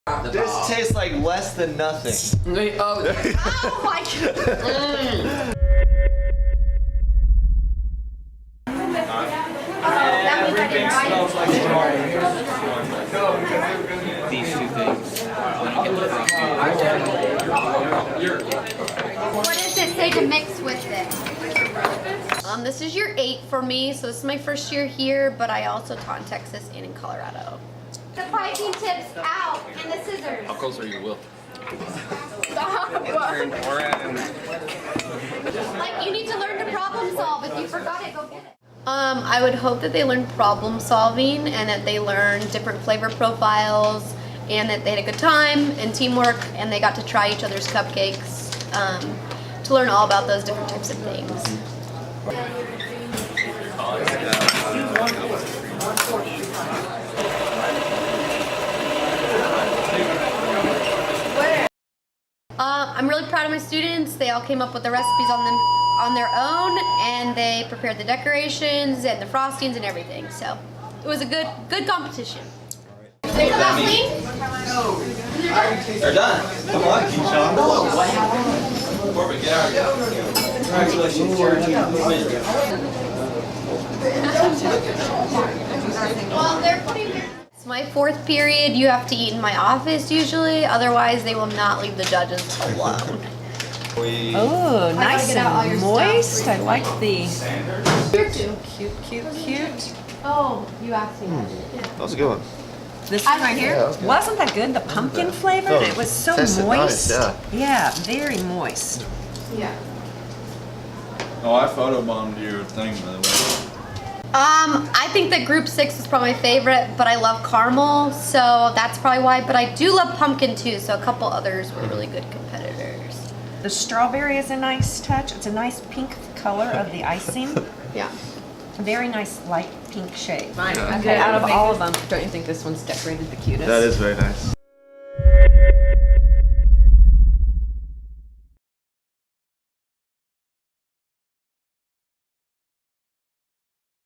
This tastes like less than nothing. Oh, Oh my god. Everything smells like strawberry. these two things. What does it say to mix with this? This is year 8 for me, so this is my first year here, but I also taught in Texas and in Colorado. The piping tips out and the scissors. How close are you, Will? Like, you need to learn to problem solve. If you forgot it, go get it. I would hope that they learn problem solving and that they learn different flavor profiles and that they had a good time and teamwork and they got to try each other's cupcakes to learn all about those different types of things. I'm really proud of my students. They all came up with the recipes on their own, and they prepared the decorations and the frostings and everything. So it was a good competition. They're done. Come on, Keyshawn. Corbin, get out of here. Congratulations, Jared. Well, they're putting it's my 4th period. You have to eat in my office usually, otherwise they will not leave the judges alone. Oh, nice and moist. I like the cute. Oh, you asked me. That was a good one. This one right here, that was good. wasn't that good? The pumpkin flavored. It was so Tasted moist. nice, Yeah, very moist. Yeah. Oh, I photobombed your thing, by the way. I think that group 6 is probably my favorite, but I love caramel, so that's probably why. But I do love pumpkin too, so a couple others were really good competitors. The strawberry is a nice touch. It's a nice pink color of the icing. Yeah. Very nice light pink shade. Fine. Okay, out of all of them. Don't you think this one's decorated the cutest? That is very nice.